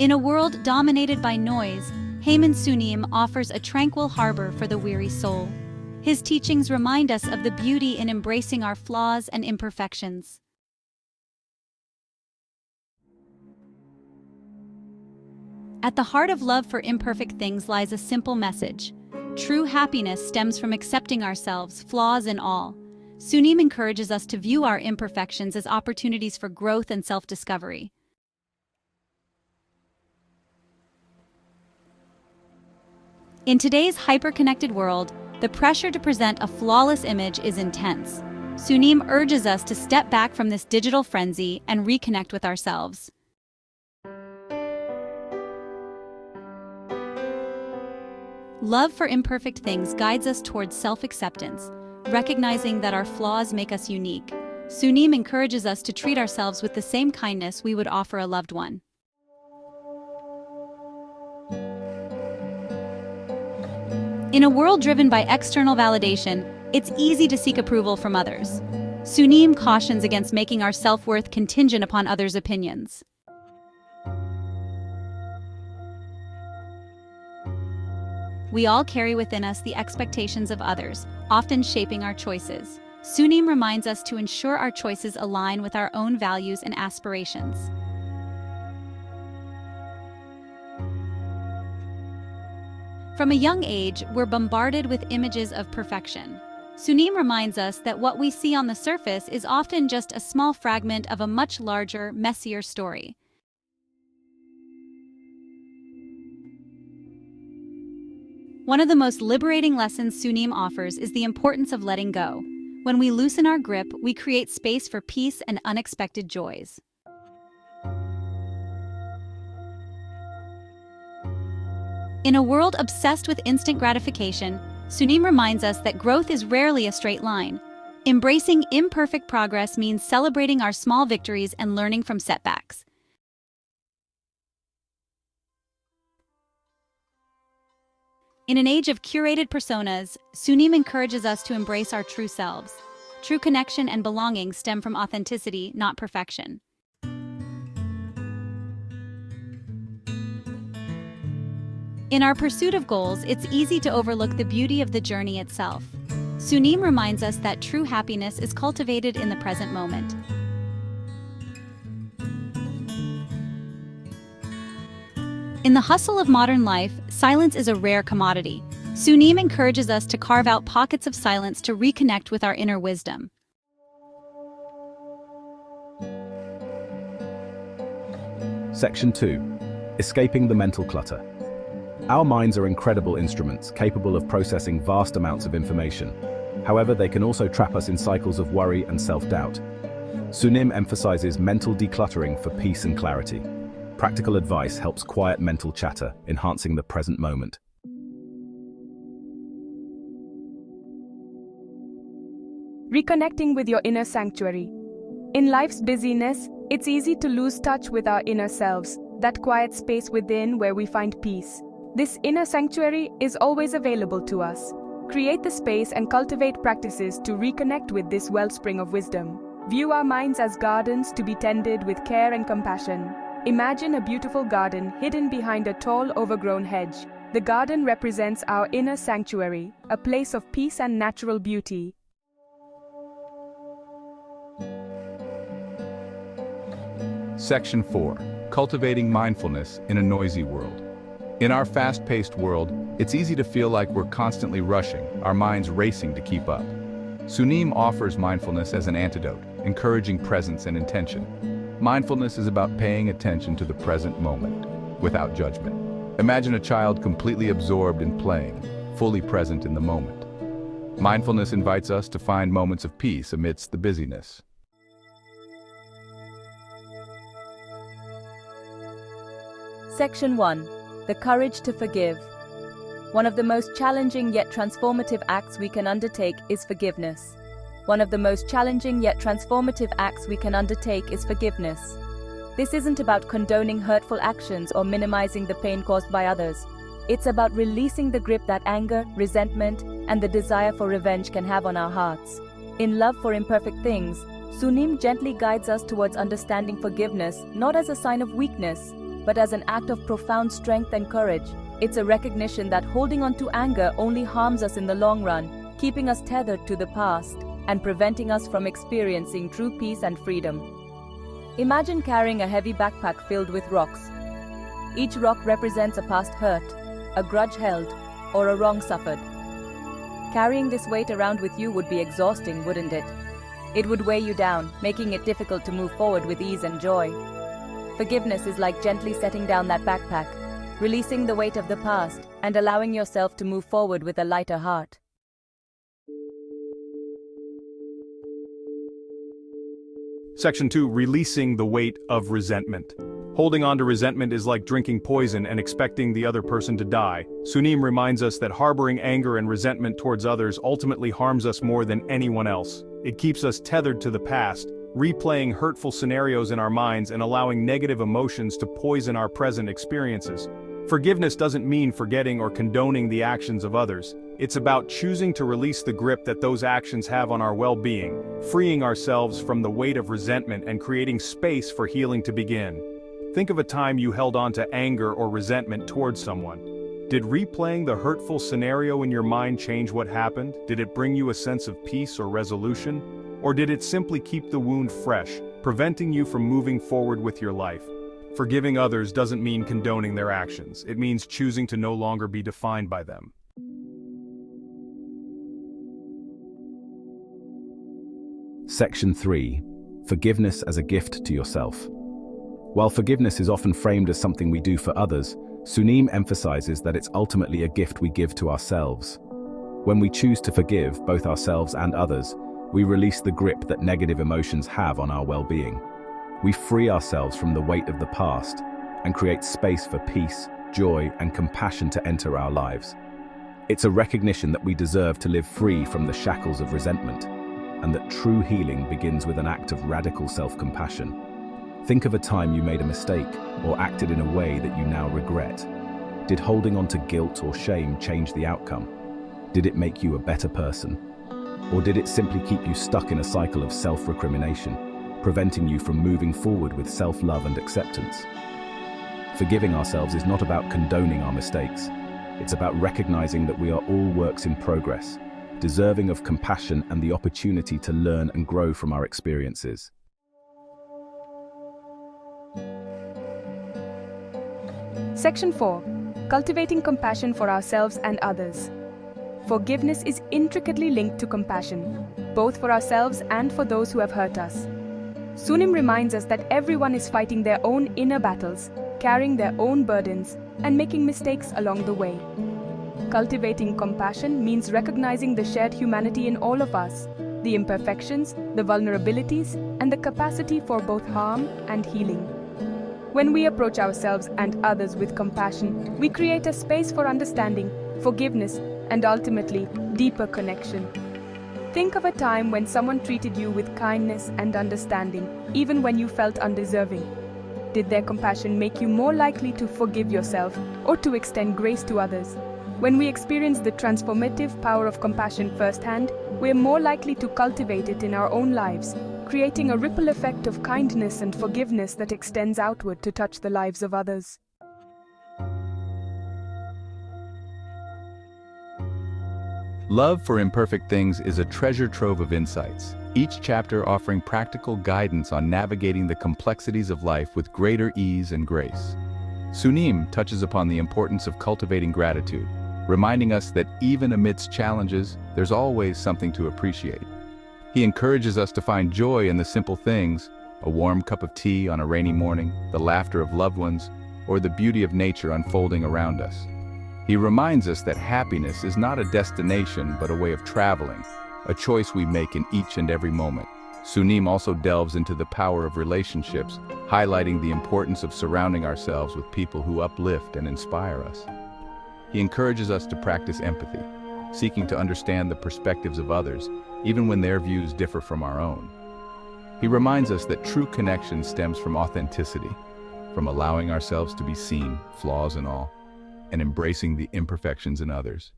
In a world dominated by noise, Haemin Sunim offers a tranquil harbor for the weary soul. His teachings remind us of the beauty in embracing our flaws and imperfections. At the heart of love for imperfect things lies a simple message. True happiness stems from accepting ourselves, flaws and all. Sunim encourages us to view our imperfections as opportunities for growth and self-discovery. In today's hyper-connected world, the pressure to present a flawless image is intense. Sunim urges us to step back from this digital frenzy and reconnect with ourselves. Love for imperfect things guides us towards self-acceptance, recognizing that our flaws make us unique. Sunim encourages us to treat ourselves with the same kindness we would offer a loved one. In a world driven by external validation, it's easy to seek approval from others. Sunim cautions against making our self-worth contingent upon others' opinions. We all carry within us the expectations of others, often shaping our choices. Sunim reminds us to ensure our choices align with our own values and aspirations. From a young age, we're bombarded with images of perfection. Sunim reminds us that what we see on the surface is often just a small fragment of a much larger, messier story. One of the most liberating lessons Sunim offers is the importance of letting go. When we loosen our grip, we create space for peace and unexpected joys. In a world obsessed with instant gratification, Sunim reminds us that growth is rarely a straight line. Embracing imperfect progress means celebrating our small victories and learning from setbacks. In an age of curated personas, Sunim encourages us to embrace our true selves. True connection and belonging stem from authenticity, not perfection. In our pursuit of goals, it's easy to overlook the beauty of the journey itself. Sunim reminds us that true happiness is cultivated in the present moment. In the hustle of modern life, silence is a rare commodity. Sunim encourages us to carve out pockets of silence to reconnect with our inner wisdom. Section 2. Escaping the mental clutter. Our minds are incredible instruments, capable of processing vast amounts of information. However, they can also trap us in cycles of worry and self-doubt. Sunim emphasizes mental decluttering for peace and clarity. Practical advice helps quiet mental chatter, enhancing the present moment. Reconnecting with your inner sanctuary. In life's busyness, it's easy to lose touch with our inner selves, that quiet space within where we find peace. This inner sanctuary is always available to us. Create the space and cultivate practices to reconnect with this wellspring of wisdom. View our minds as gardens to be tended with care and compassion. Imagine a beautiful garden hidden behind a tall, overgrown hedge. The garden represents our inner sanctuary, a place of peace and natural beauty. Section 4. Cultivating mindfulness in a noisy world. In our fast-paced world, it's easy to feel like we're constantly rushing, our minds racing to keep up. Sunim offers mindfulness as an antidote, encouraging presence and intention. Mindfulness is about paying attention to the present moment, without judgment. Imagine a child completely absorbed in playing, fully present in the moment. Mindfulness invites us to find moments of peace amidst the busyness. Section 1. The courage to forgive. One of the most challenging yet transformative acts we can undertake is forgiveness. One of the most challenging yet transformative acts we can undertake is forgiveness. This isn't about condoning hurtful actions or minimizing the pain caused by others. It's about releasing the grip that anger, resentment, and the desire for revenge can have on our hearts. In Love for Imperfect Things, Sunim gently guides us towards understanding forgiveness not as a sign of weakness, but as an act of profound strength and courage. It's a recognition that holding on to anger only harms us in the long run, keeping us tethered to the past and preventing us from experiencing true peace and freedom. Imagine carrying a heavy backpack filled with rocks. Each rock represents a past hurt, a grudge held, or a wrong suffered. Carrying this weight around with you would be exhausting, wouldn't it? It would weigh you down, making it difficult to move forward with ease and joy. Forgiveness is like gently setting down that backpack, releasing the weight of the past, and allowing yourself to move forward with a lighter heart. Section 2. Releasing the weight of resentment. Holding on to resentment is like drinking poison and expecting the other person to die. Sunim reminds us that harboring anger and resentment towards others ultimately harms us more than anyone else. It keeps us tethered to the past, replaying hurtful scenarios in our minds and allowing negative emotions to poison our present experiences. Forgiveness doesn't mean forgetting or condoning the actions of others. It's about choosing to release the grip that those actions have on our well-being, freeing ourselves from the weight of resentment and creating space for healing to begin. Think of a time you held on to anger or resentment towards someone. Did replaying the hurtful scenario in your mind change what happened? Did it bring you a sense of peace or resolution? Or did it simply keep the wound fresh, preventing you from moving forward with your life? Forgiving others doesn't mean condoning their actions. It means choosing to no longer be defined by them. Section 3. Forgiveness as a gift to yourself. While forgiveness is often framed as something we do for others, Sunim emphasizes that it's ultimately a gift we give to ourselves. When we choose to forgive both ourselves and others, we release the grip that negative emotions have on our well-being. We free ourselves from the weight of the past and create space for peace, joy, and compassion to enter our lives. It's a recognition that we deserve to live free from the shackles of resentment, and that true healing begins with an act of radical self-compassion. Think of a time you made a mistake or acted in a way that you now regret. Did holding on to guilt or shame change the outcome? Did it make you a better person? Or did it simply keep you stuck in a cycle of self-recrimination, preventing you from moving forward with self-love and acceptance? Forgiving ourselves is not about condoning our mistakes. It's about recognizing that we are all works in progress, deserving of compassion and the opportunity to learn and grow from our experiences. Section 4. Cultivating compassion for ourselves and others. Forgiveness is intricately linked to compassion, both for ourselves and for those who have hurt us. Sunim reminds us that everyone is fighting their own inner battles, carrying their own burdens, and making mistakes along the way. Cultivating compassion means recognizing the shared humanity in all of us, the imperfections, the vulnerabilities, and the capacity for both harm and healing. When we approach ourselves and others with compassion, we create a space for understanding, forgiveness, and ultimately, deeper connection. Think of a time when someone treated you with kindness and understanding, even when you felt undeserving. Did their compassion make you more likely to forgive yourself or to extend grace to others? When we experience the transformative power of compassion firsthand, we're more likely to cultivate it in our own lives, creating a ripple effect of kindness and forgiveness that extends outward to touch the lives of others. Love for Imperfect Things is a treasure trove of insights, each chapter offering practical guidance on navigating the complexities of life with greater ease and grace. Sunim touches upon the importance of cultivating gratitude, reminding us that even amidst challenges, there's always something to appreciate. He encourages us to find joy in the simple things, a warm cup of tea on a rainy morning, the laughter of loved ones, or the beauty of nature unfolding around us. He reminds us that happiness is not a destination but a way of traveling, a choice we make in each and every moment. Sunim also delves into the power of relationships, highlighting the importance of surrounding ourselves with people who uplift and inspire us. He encourages us to practice empathy, seeking to understand the perspectives of others, even when their views differ from our own. He reminds us that true connection stems from authenticity, from allowing ourselves to be seen, flaws and all, and embracing the imperfections in others.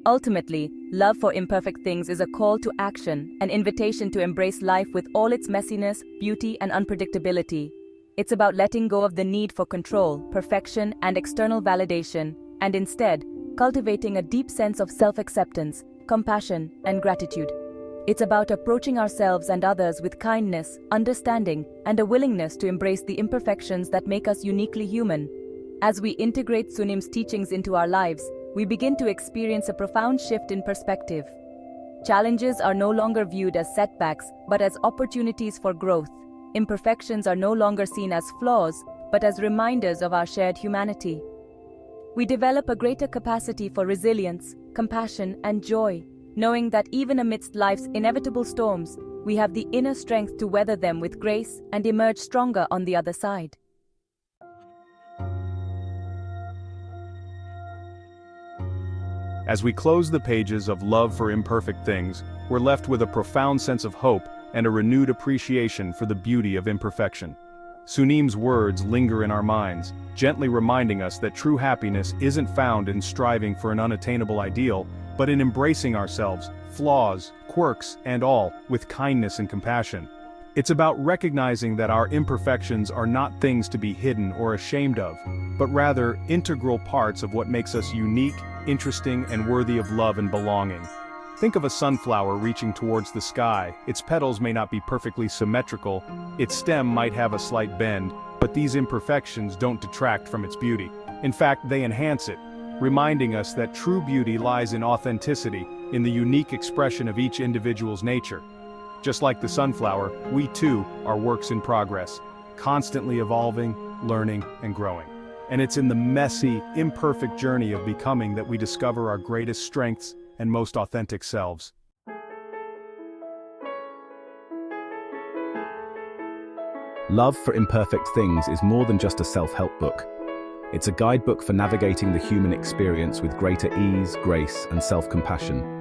Ultimately, love for imperfect things is a call to action, an invitation to embrace life with all its messiness, beauty, and unpredictability. It's about letting go of the need for control, perfection, and external validation, and instead, cultivating a deep sense of self-acceptance, compassion, and gratitude. It's about approaching ourselves and others with kindness, understanding, and a willingness to embrace the imperfections that make us uniquely human. As we integrate Sunim's teachings into our lives, we begin to experience a profound shift in perspective. Challenges are no longer viewed as setbacks, but as opportunities for growth. Imperfections are no longer seen as flaws, but as reminders of our shared humanity. We develop a greater capacity for resilience, compassion, and joy, knowing that even amidst life's inevitable storms, we have the inner strength to weather them with grace and emerge stronger on the other side. As we close the pages of Love for Imperfect Things, we're left with a profound sense of hope and a renewed appreciation for the beauty of imperfection. Sunim's words linger in our minds, gently reminding us that true happiness isn't found in striving for an unattainable ideal, but in embracing ourselves, flaws, quirks, and all, with kindness and compassion. It's about recognizing that our imperfections are not things to be hidden or ashamed of, but rather integral parts of what makes us unique, interesting, and worthy of love and belonging. Think of a sunflower reaching towards the sky. Its petals may not be perfectly symmetrical, its stem might have a slight bend, but these imperfections don't detract from its beauty. In fact, they enhance it, reminding us that true beauty lies in authenticity, in the unique expression of each individual's nature. Just like the sunflower, we too are works in progress, constantly evolving, learning, and growing. And it's in the messy, imperfect journey of becoming that we discover our greatest strengths and most authentic selves. Love for Imperfect Things is more than just a self-help book. It's a guidebook for navigating the human experience with greater ease, grace, and self-compassion.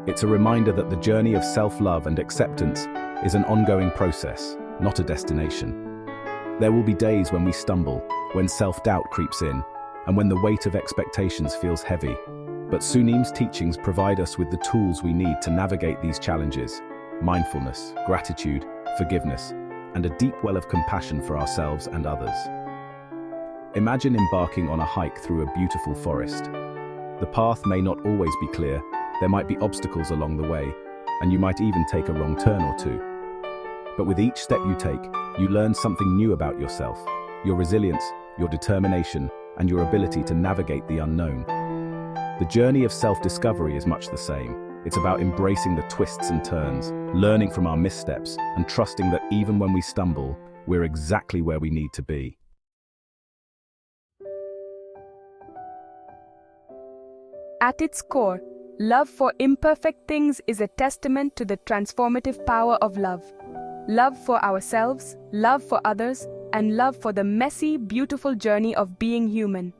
It's a reminder that the journey of self-love and acceptance is an ongoing process, not a destination. There will be days when we stumble, when self-doubt creeps in, and when the weight of expectations feels heavy. But Sunim's teachings provide us with the tools we need to navigate these challenges: mindfulness, gratitude, forgiveness, and a deep well of compassion for ourselves and others. Imagine embarking on a hike through a beautiful forest. The path may not always be clear, there might be obstacles along the way, and you might even take a wrong turn or two. But with each step you take, you learn something new about yourself, your resilience, your determination, and your ability to navigate the unknown. The journey of self-discovery is much the same. It's about embracing the twists and turns, learning from our missteps, and trusting that even when we stumble, we're exactly where we need to be. At its core, love for imperfect things is a testament to the transformative power of love. Love for ourselves, love for others, and love for the messy, beautiful journey of being human.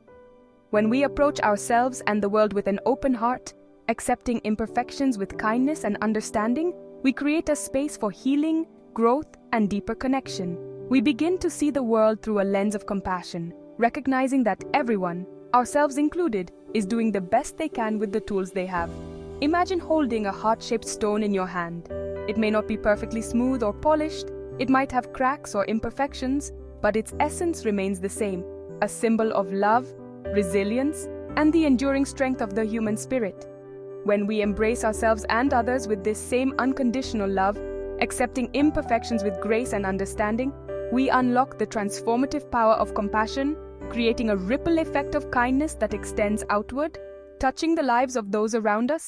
When we approach ourselves and the world with an open heart, accepting imperfections with kindness and understanding, we create a space for healing, growth, and deeper connection. We begin to see the world through a lens of compassion, recognizing that everyone, ourselves included, is doing the best they can with the tools they have. Imagine holding a heart-shaped stone in your hand. It may not be perfectly smooth or polished, it might have cracks or imperfections, but its essence remains the same, a symbol of love, resilience, and the enduring strength of the human spirit. When we embrace ourselves and others with this same unconditional love, accepting imperfections with grace and understanding, we unlock the transformative power of compassion, creating a ripple effect of kindness that extends outward, touching the lives of those around us